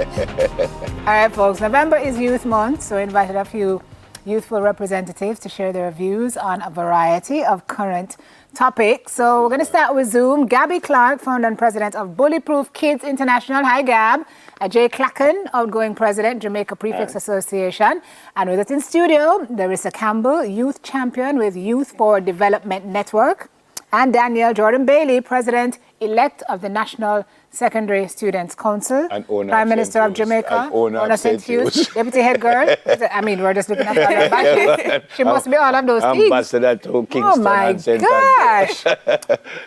All right, folks, November is Youth Month, so I invited a few youthful representatives to share their views on a variety of current topics. So we're going to start with Zoom. Gabby Clark, founder and president of Bullyproof Kids International. Hi, Gab. Jay Clacken, outgoing president, Jamaica Prefects Association. And with us in studio, Larissa Campbell, youth champion with Youth for Development Network. And Danielle Jordan Bailey, president-elect of the National Secondary Students' Council, Prime Minister of Jamaica, owner of St. Hughes, deputy head girl. I mean, we're just looking at her back. She must be all of those things. Ambassador to Kingston. Oh my gosh.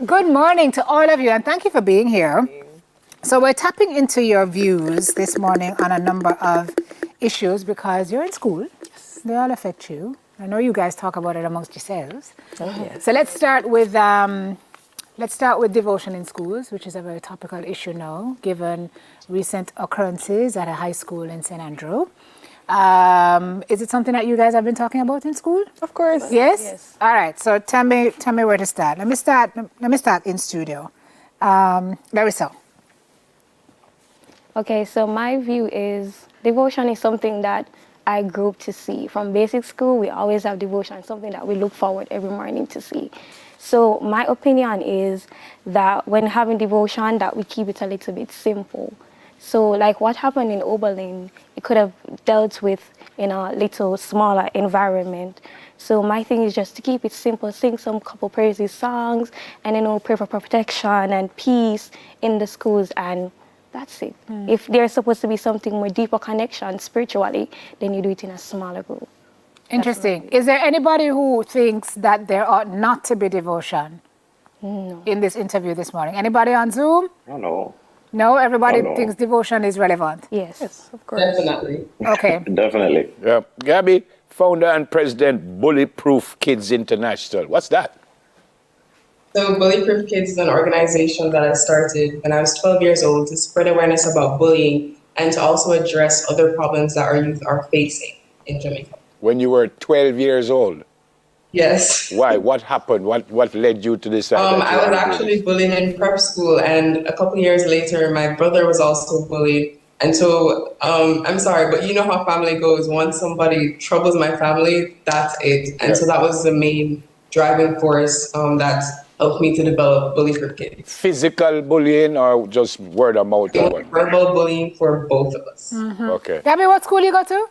Good morning to all of you, and thank you for being here. So we're tapping into your views this morning on a number of issues because you're in school. Yes. They all affect you. I know you guys talk about it amongst yourselves. Oh, yes. So let's start with devotion in schools, which is a very topical issue now, given recent occurrences at a high school in St. Andrew. Is it something that you guys have been talking about in school? Of course. Yes? Yes. All right. So tell me where to start. Let me start in studio. Larissa. Okay, so my view is devotion is something that I grew up to see. From basic school, we always have devotion, something that we look forward every morning to see. So my opinion is that when having devotion, that we keep it a little bit simple. So like what happened in Oberlin, it could have dealt with in a little smaller environment. So my thing is just to keep it simple, sing some couple praises songs, and pray for protection and peace in the schools, and that's it. If there's supposed to be something more deeper connection spiritually, then you do it in a smaller group. Interesting. Is there anybody who thinks that there ought not to be devotion in this interview this morning? Anybody on Zoom? No. No, everybody thinks devotion is relevant? Yes, of course. Definitely. Okay. Definitely. Yeah. Gabby, founder and president, Bullyproof Kids International. What's that? So Bullyproof Kids is an organization that I started when I was 12 years old to spread awareness about bullying and to also address other problems that our youth are facing in Jamaica. When you were 12 years old? Yes. Why? What happened? What led you to this? I was actually bullied in prep school, and a couple years later, my brother was also bullied. And so, I'm sorry, but you know how family goes. Once somebody troubles my family, that's it. And so that was the main driving force that helped me to develop Bullyproof Kids. Physical bullying or just word of mouth? Verbal bullying for both of us. Mm-hmm. Okay. Gabby, what school you go to?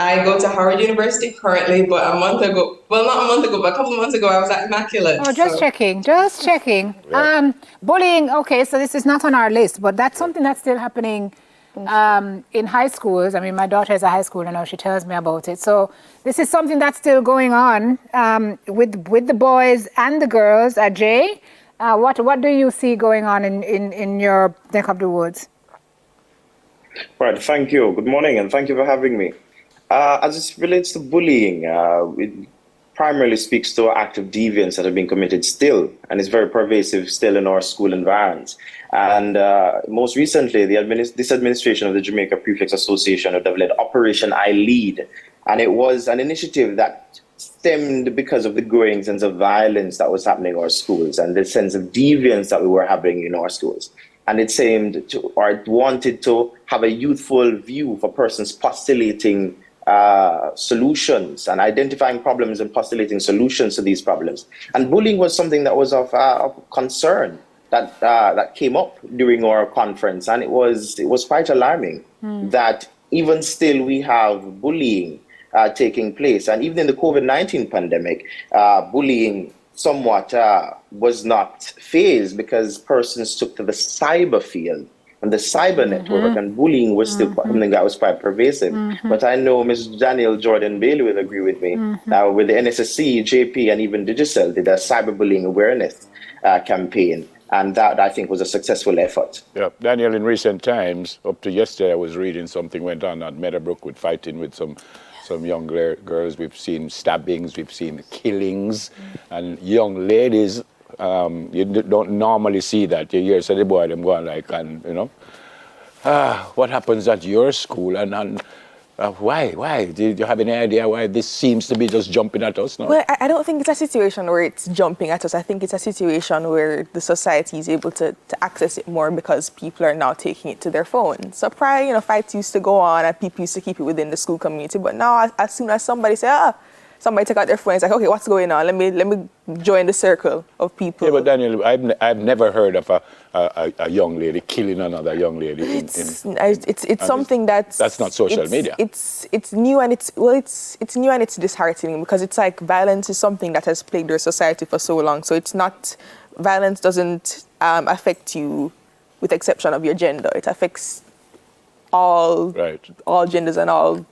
I go to Howard University currently, but a month ago, well, not a month ago, but a couple of months ago, I was at Immaculate. Oh, just checking. Yeah. Bullying, okay, so this is not on our list, but that's something that's still happening in high schools. I mean, my daughter is a high schooler now, she tells me about it. So this is something that's still going on with the boys and the girls. Jay, what do you see going on in your neck of the woods? Right, thank you. Good morning, and thank you for having me. As it relates to bullying, it primarily speaks to acts of deviance that have been committed still, and it's very pervasive still in our school environs. And most recently, this administration of the Jamaica Prefects Association have developed Operation I Lead, and it was an initiative that stemmed because of the growing sense of violence that was happening in our schools and the sense of deviance that we were having in our schools. And it aimed to, or it wanted to have a youthful view for persons postulating solutions and identifying problems and postulating solutions to these problems. And bullying was something that was of concern that came up during our conference, and it was quite alarming that even still we have bullying taking place. And even in the COVID-19 pandemic, bullying somewhat was not phased because persons took to the cyber field and the cyber network, and bullying was still something that was quite pervasive. But I know Ms. Danielle Jordan Bailey will agree with me. With the NSSC, JP, and even Digicel did a cyberbullying awareness campaign, and that I think was a successful effort. Yeah, Daniel, in recent times, up to yesterday, I was reading something went on at Meadowbrook with fighting with some young girls. We've seen stabbings, we've seen killings, and young ladies. You don't normally see that. You hear the boy them going like, and what happens at your school, and Why? Why? Do you have any idea why this seems to be just jumping at us now? Well, I don't think it's a situation where it's jumping at us. I think it's a situation where the society is able to access it more because people are now taking it to their phones. So prior, fights used to go on and people used to keep it within the school community. But now, as soon as somebody say, somebody take out their phone, it's like, okay, what's going on? Let me join the circle of people. Yeah, but Daniel, I've never heard of a young lady killing another young lady. It's something that's not social media. It's new and it's new and it's disheartening because it's like violence is something that has plagued our society for so long. So it's not, violence doesn't affect you with the exception of your gender. It affects all genders and all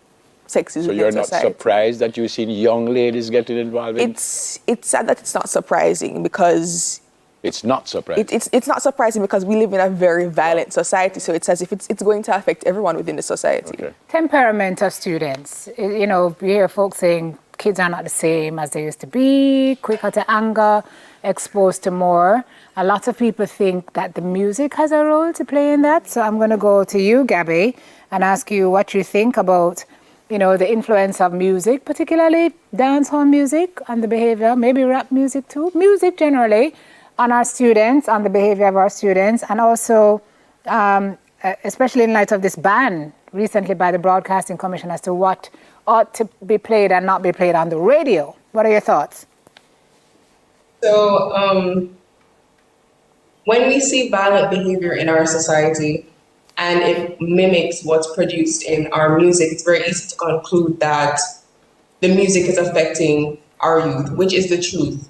sexes. So you're not surprised that you've seen young ladies getting involved in? It's sad that it's not surprising because... It's not surprising? It's not surprising because we live in a very violent society, so it's as if it's going to affect everyone within the society. Okay. Temperament of students. You hear folks saying kids are not the same as they used to be, quicker to anger, exposed to more. A lot of people think that the music has a role to play in that. So I'm going to go to you, Gabby, and ask you what you think about the influence of music, particularly dancehall music, on the behavior, maybe rap music too, music generally, on our students, on the behavior of our students, and also, especially in light of this ban recently by the Broadcasting Commission as to what ought to be played and not be played on the radio. What are your thoughts? So, when we see violent behavior in our society, and it mimics what's produced in our music, it's very easy to conclude that the music is affecting our youth, which is the truth.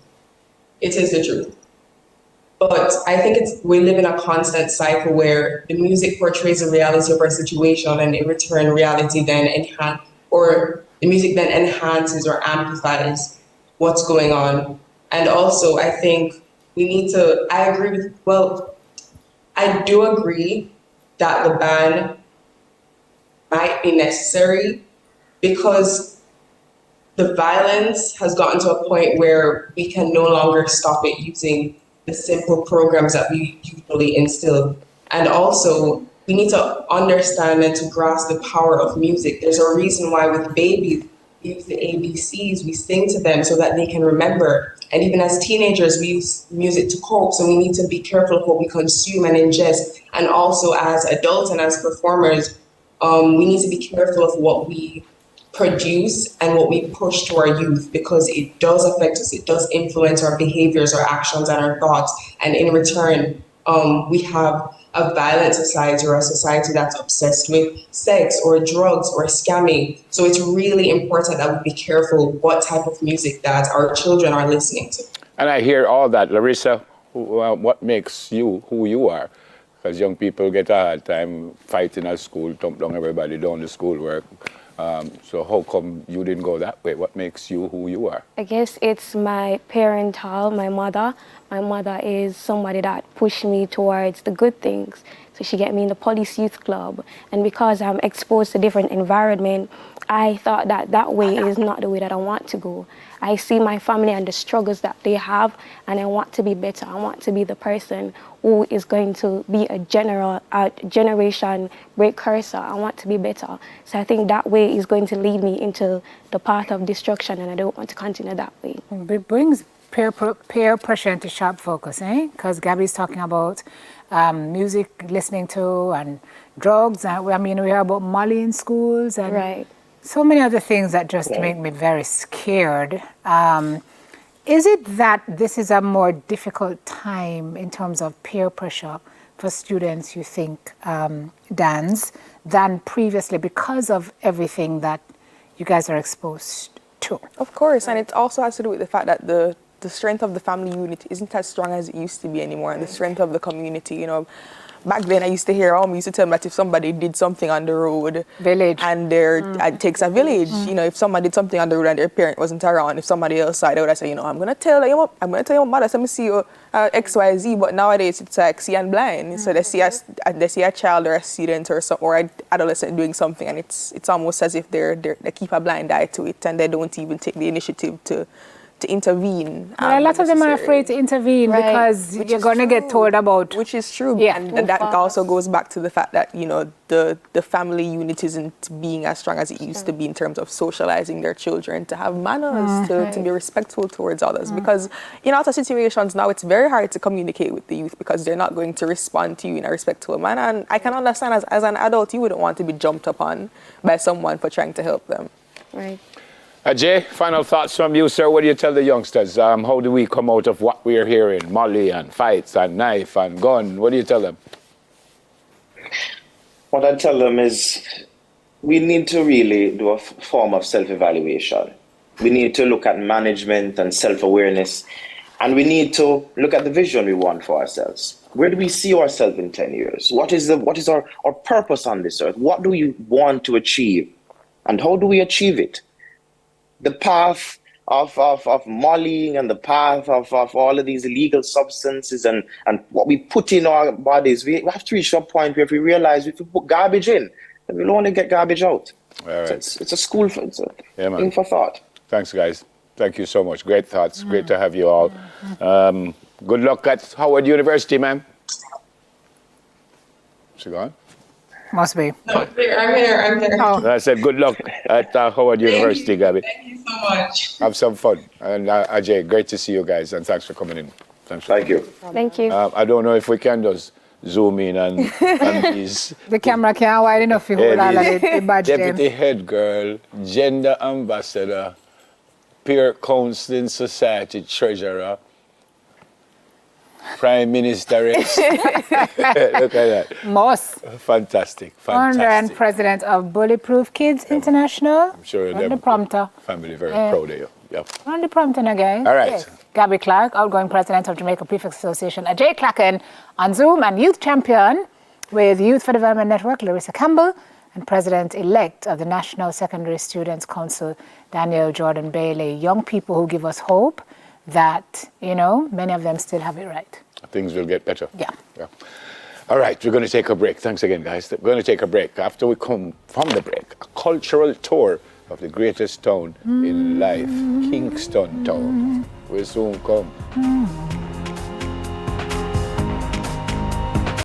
It is the truth. But I think we live in a constant cycle where the music portrays the reality of our situation, and in return, reality then the music then enhances or amplifies what's going on. And also, I think I do agree that the ban might be necessary because the violence has gotten to a point where we can no longer stop it using the simple programs that we usually instill. And also, we need to understand and to grasp the power of music. There's a reason why with babies, we use the ABCs, we sing to them so that they can remember. And even as teenagers, we use music to cope, so we need to be careful of what we consume and ingest. And also as adults and as performers, we need to be careful of what we produce and what we push to our youth because it does affect us, it does influence our behaviors, our actions, and our thoughts. And in return, we have a violent society or a society that's obsessed with sex or drugs or scamming. So it's really important that we be careful what type of music that our children are listening to. And I hear all that. Larissa, what makes you who you are? Because young people get a hard time fighting at school, thump down everybody, down the schoolwork. So how come you didn't go that way? What makes you who you are? I guess it's my my mother. My mother is somebody that pushed me towards the good things. So she got me in the police youth club. And because I'm exposed to different environment, I thought that way is not the way that I want to go. I see my family and the struggles that they have, and I want to be better. I want to be the person who is going to be a generation precursor. I want to be better. So I think that way is going to lead me into the path of destruction, and I don't want to continue that way. It brings peer pressure into sharp focus, eh? Because Gabby's talking about music listening to and drugs. I mean, we hear about Molly in schools and right. So many other things that just make me very scared. Is it that this is a more difficult time in terms of peer pressure for students, you think, Dans, than previously because of everything that you guys are exposed to? Of course, and it also has to do with the fact that the strength of the family unit isn't as strong as it used to be anymore, and the strength of the community, Back then, I used to hear used to tell me that if somebody did something on the road, village, and it takes a village. If someone did something on the road and their parent wasn't around, if somebody else saw it, I would say, I'm gonna tell your mother, let me see you XYZ. But nowadays, it's like see and blind. So they see a child or a student or an adolescent doing something, and it's almost as if they keep a blind eye to it, and they don't even take the initiative to to intervene. Well, a lot of them are afraid to intervene Right. because Which you're is going to get true. told about. Which is true. Yeah. And that also goes back to the fact that, you know, the family unit isn't being as strong as it used to be in terms of socializing their children, to have manners, to be respectful towards others. Because in other situations now, it's very hard to communicate with the youth because they're not going to respond to you in a respectful manner. And I can understand as an adult, you wouldn't want to be jumped upon by someone for trying to help them. Right. Ajay, final thoughts from you, sir. What do you tell the youngsters? How do we come out of what we're hearing? Molly and fights and knife and gun. What do you tell them? What I tell them is we need to really do a form of self-evaluation. We need to look at management and self-awareness, and we need to look at the vision we want for ourselves. Where do we see ourselves in 10 years? What is our purpose on this earth? What do we want to achieve? And how do we achieve it? The path of mollying and the path of all of these illegal substances and what we put in our bodies, we have to reach a point where if we realize if we put garbage in, then we'll only get garbage out. All right. It's a school for thing for thought. Thanks, guys. Thank you so much. Great thoughts. Great to have you all. Good luck at Howard University, ma'am. She gone? Must be. No, I'm here. Oh. I said good luck at Howard University, Gabby. Thank you so much. Have some fun. And Ajay, great to see you guys, and thanks for coming in. Thank you. Thank you. I don't know if we can just zoom in and these The camera can't wide enough to hold all of the badge them. deputy head girl, gender ambassador, peer counseling society treasurer, prime ministeress. Look at that. Moss. Fantastic. Founder and president of Bulletproof Kids International. I'm sure On the prompter. family very proud of you. Yep. On the prompter now, guys. All right. Yes. Gabby Clark, outgoing president of Jamaica Prefects Association. Ajay Clacken on Zoom, and youth champion with Youth for Development Network, Larissa Campbell, and president-elect of the National Secondary Students Council, Daniel Jordan Bailey. Young people who give us hope that, you know, many of them still have it right. Things will get better. Yeah. All right, we're going to take a break. Thanks again, guys. We're going to take a break. After we come from the break, a cultural tour of the greatest town in life, Kingston Town. We'll soon come.